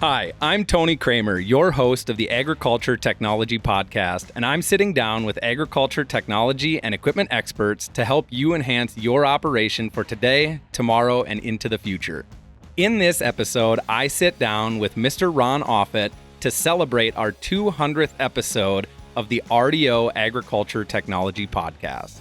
Hi, I'm Tony Kramer, your host of the Agriculture Technology Podcast, and I'm sitting down with agriculture technology and equipment experts to help you enhance your operation for today, tomorrow, and into the future. In this episode, I sit down with Mr. Ron Offutt to celebrate our 200th episode of the RDO Agriculture Technology Podcast.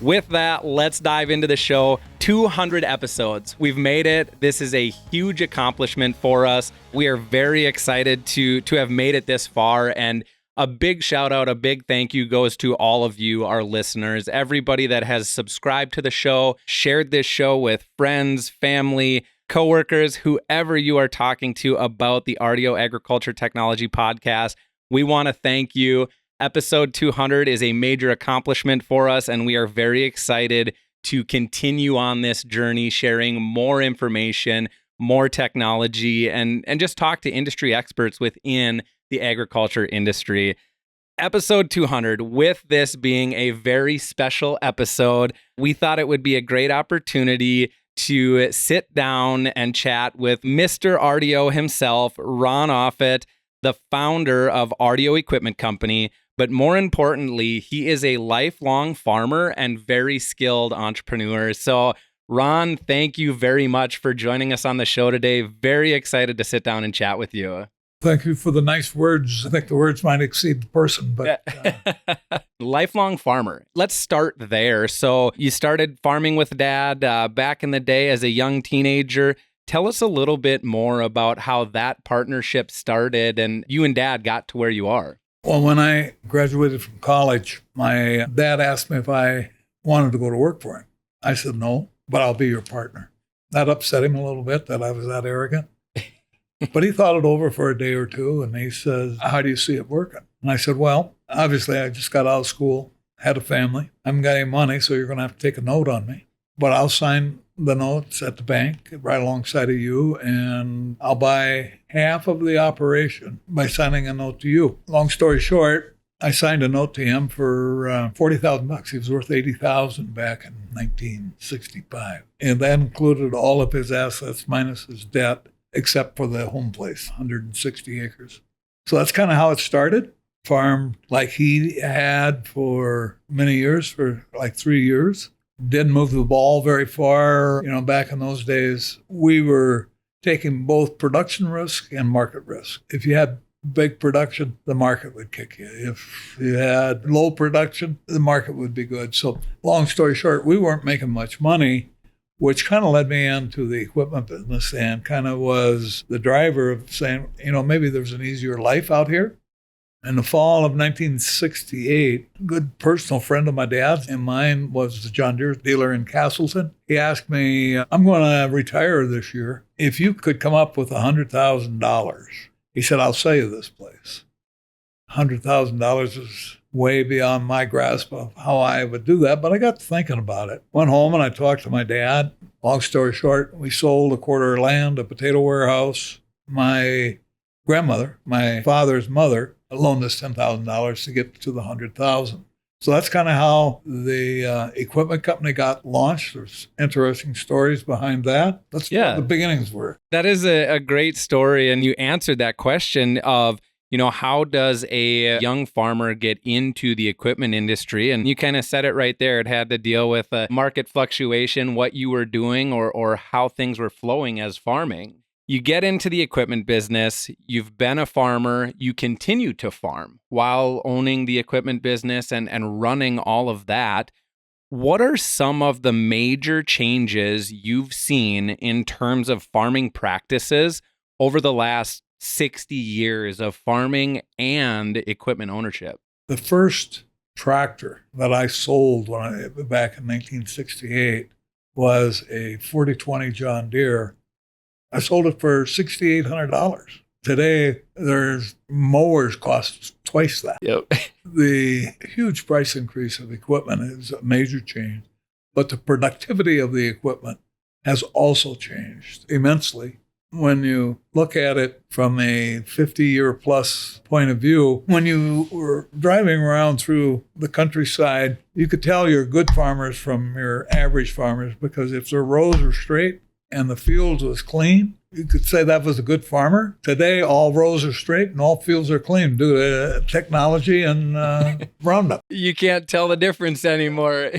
With that, let's dive into the show. 200 episodes. We've made it. This is a huge accomplishment for us. We are very excited to have made it this far. And a big shout out, a big thank you goes to all of you, our listeners, everybody that has subscribed to the show, shared this show with friends, family, coworkers, whoever you are talking to about the RDO Agriculture Technology Podcast. We want to thank you. Episode 200 is a major accomplishment for us, and we are very excited to continue on this journey, sharing more information, more technology, and just talk to industry experts within the agriculture industry. Episode 200, with this being a very special episode, we thought it would be a great opportunity to sit down and chat with Mr. RDO himself, Ron Offutt, the founder of RDO Equipment Company. But more importantly, he is a lifelong farmer and very skilled entrepreneur. So, Ron, thank you very much for joining us on the show today. Very excited to sit down and chat with you. Thank you for the nice words. I think the words might exceed the person, but... Lifelong farmer. Let's start there. So you started farming with Dad back in the day as a young teenager. Tell us a little bit more about how that partnership started and you and Dad got to where you are. Well, when I graduated from college, my dad asked me if I wanted to go to work for him. I said, no, but I'll be your partner. That upset him a little bit that I was that arrogant. But he thought it over for a day or two, and he says, how do you see it working? And I said, well, obviously, I just got out of school, had a family. I haven't got any money, so you're going to have to take a note on me. But I'll sign the notes at the bank right alongside of you, and I'll buy half of the operation by signing a note to you. Long story short, I signed a note to him for $40,000. He was worth $80,000 back in 1965. And that included all of his assets minus his debt, except for the home place, 160 acres. So that's kind of how it started. Farmed like he had for many years, for like 3 years. Didn't move the ball very far. Back in those days, we were taking both production risk and market risk. If you had big production, the market would kick you. If you had low production, the market would be good. So long story short, we weren't making much money, which kind of led me into the equipment business and kind of was the driver of saying, maybe there's an easier life out here. In the fall of 1968, a good personal friend of my dad's and mine was the John Deere dealer in Castleton. He asked me, I'm going to retire this year. If you could come up with $100,000, he said, I'll sell you this place. $100,000 is way beyond my grasp of how I would do that, but I got to thinking about it. Went home and I talked to my dad. Long story short, we sold a quarter of land, a potato warehouse. My grandmother, my father's mother, loaned us $10,000 to get to the $100,000. So that's kind of how the equipment company got launched. There's interesting stories behind that. That's what the beginnings were. That is a great story. And you answered that question of, how does a young farmer get into the equipment industry? And you kind of said it right there. It had to deal with market fluctuation, what you were doing or how things were flowing as farming. You get into the equipment business, you've been a farmer, you continue to farm while owning the equipment business and running all of that. What are some of the major changes you've seen in terms of farming practices over the last 60 years of farming and equipment ownership? The first tractor that I sold back in 1968 was a 4020 John Deere. I sold it for $6,800. Today, there's mowers cost twice that. Yep. The huge price increase of equipment is a major change, but the productivity of the equipment has also changed immensely. When you look at it from a 50-year plus point of view, when you were driving around through the countryside, you could tell your good farmers from your average farmers because if their rows were straight, and the fields was clean, You could say that was a good farmer. Today, all rows are straight and all fields are clean due to technology and Roundup. You can't tell the difference anymore.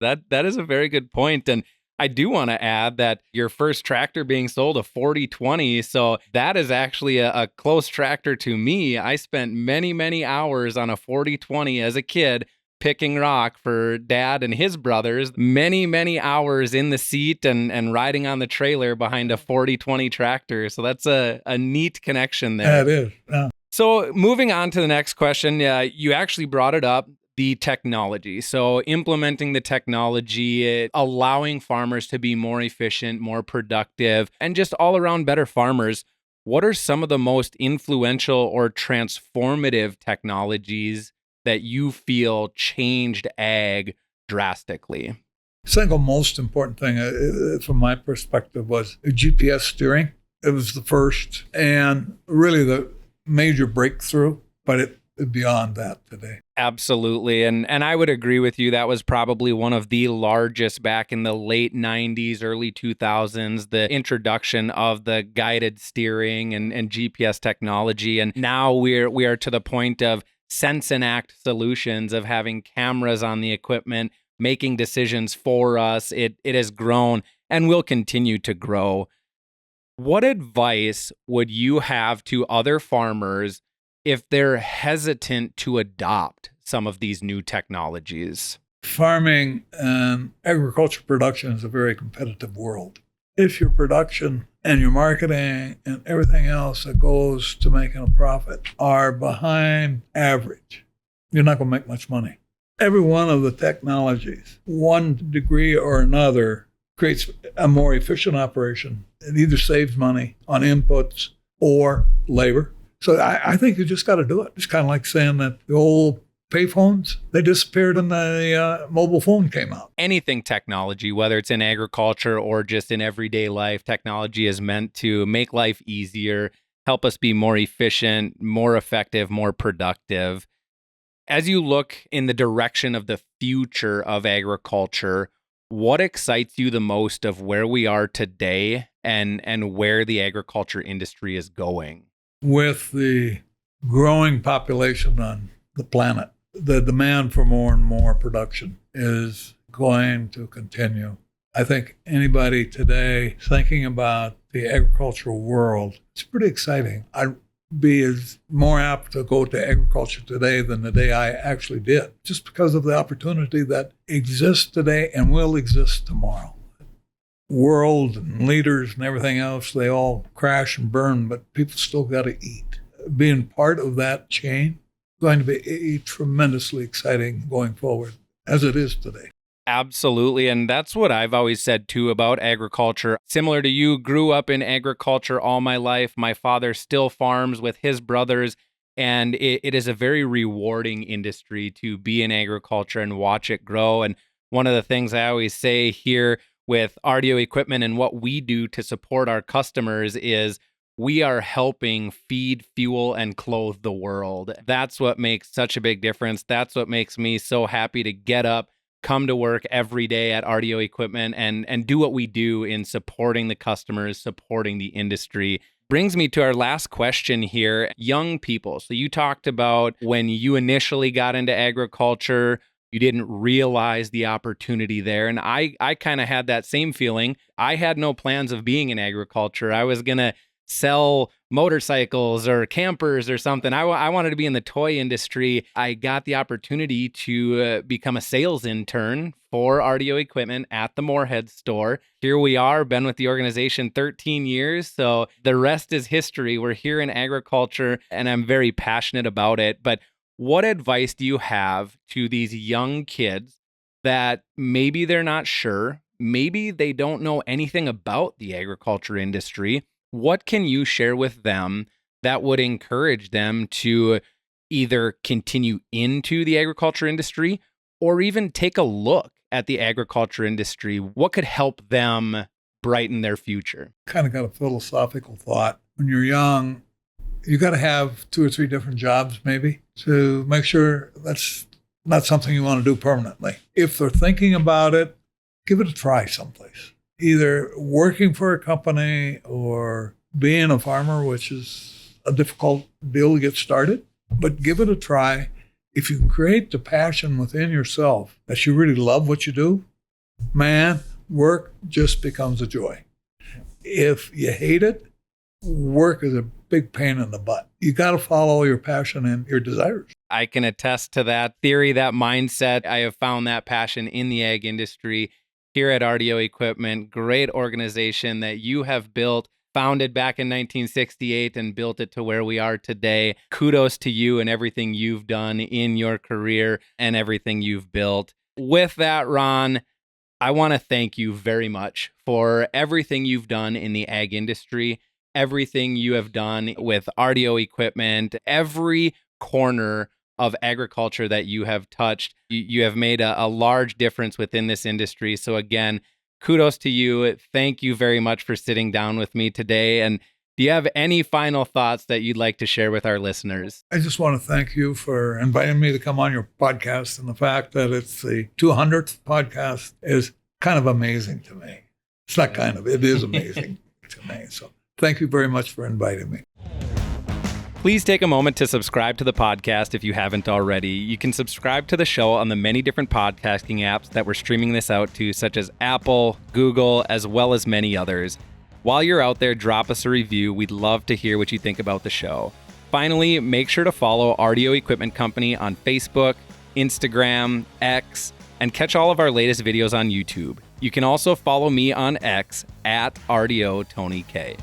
That is a very good point. And I do want to add that your first tractor being sold, a 4020, so that is actually a close tractor to me. I spent many, many hours on a 4020 as a kid picking rock for Dad and his brothers, many, many hours in the seat and riding on the trailer behind a 4020 tractor. So that's a neat connection there. Yeah, it is. Yeah. So moving on to the next question, you actually brought it up, the technology. So implementing the technology, allowing farmers to be more efficient, more productive, and just all around better farmers. What are some of the most influential or transformative technologies that you feel changed ag drastically? Single most important thing from my perspective was GPS steering. It was the first and really the major breakthrough, but it's beyond that today. Absolutely. And I would agree with you. That was probably one of the largest back in the late 90s, early 2000s, the introduction of the guided steering and GPS technology. And now we are to the point of sense and act solutions, of having cameras on the equipment, making decisions for us. It has grown and will continue to grow. What advice would you have to other farmers if they're hesitant to adopt some of these new technologies? Farming and agriculture production is a very competitive world. If your production and your marketing and everything else that goes to making a profit are behind average, you're not going to make much money. Every one of the technologies, one degree or another, creates a more efficient operation. It either saves money on inputs or labor. So I think you just got to do it. It's kind of like saying that the old payphones, they disappeared when the mobile phone came out. Anything technology, whether it's in agriculture or just in everyday life, technology is meant to make life easier, help us be more efficient, more effective, more productive. As you look in the direction of the future of agriculture, what excites you the most of where we are today and where the agriculture industry is going? With the growing population on the planet, the demand for more and more production is going to continue. I think anybody today thinking about the agricultural world, it's pretty exciting. I'd be as more apt to go to agriculture today than the day I actually did, just because of the opportunity that exists today and will exist tomorrow. World and leaders and everything else, they all crash and burn, but people still got to eat. Being part of that chain is going to be tremendously exciting going forward, as it is today. Absolutely. And that's what I've always said too about agriculture. Similar to you, grew up in agriculture all my life. My father still farms with his brothers, and it is a very rewarding industry to be in agriculture and watch it grow. And one of the things I always say here with RDO Equipment and what we do to support our customers is we are helping feed, fuel, and clothe the world. That's what makes such a big difference. That's what makes me so happy to get up, come to work every day at RDO Equipment and do what we do in supporting the customers, supporting the industry. Brings me to our last question here. Young people. So you talked about when you initially got into agriculture, you didn't realize the opportunity there. And I kind of had that same feeling. I had no plans of being in agriculture. I was going to sell motorcycles or campers or something. I wanted to be in the toy industry. I got the opportunity to become a sales intern for RDO Equipment at the Moorhead store. Here we are, been with the organization 13 years. So the rest is history. We're here in agriculture and I'm very passionate about it. But what advice do you have to these young kids that maybe they're not sure, maybe they don't know anything about the agriculture industry? What can you share with them that would encourage them to either continue into the agriculture industry or even take a look at the agriculture industry? What could help them brighten their future? Kind of got a philosophical thought. When you're young, you got to have 2 or 3 different jobs maybe to make sure that's not something you want to do permanently. If they're thinking about it, give it a try someplace. either working for a company or being a farmer, which is a difficult deal to get started, but give it a try. If you can create the passion within yourself that you really love what you do, man, work just becomes a joy. If you hate it, work is a big pain in the butt. You got to follow your passion and your desires. I can attest to that theory, that mindset. I have found that passion in the ag industry here at RDO Equipment. Great organization that you have built, founded back in 1968 and built it to where we are today. Kudos to you and everything you've done in your career and everything you've built. With that, Ron, I want to thank you very much for everything you've done in the ag industry, everything you have done with RDO Equipment, every corner of agriculture that you have touched. You have made a large difference within this industry. So again, kudos to you. Thank you very much for sitting down with me today. And do you have any final thoughts that you'd like to share with our listeners? I just want to thank you for inviting me to come on your podcast. And the fact that it's the 200th podcast is kind of amazing to me. It's not kind of, it is amazing to me. So thank you very much for inviting me. Please take a moment to subscribe to the podcast if you haven't already. You can subscribe to the show on the many different podcasting apps that we're streaming this out to, such as Apple, Google, as well as many others. While you're out there, drop us a review. We'd love to hear what you think about the show. Finally, make sure to follow RDO Equipment Company on Facebook, Instagram, X, and catch all of our latest videos on YouTube. You can also follow me on X at RDO Tony K.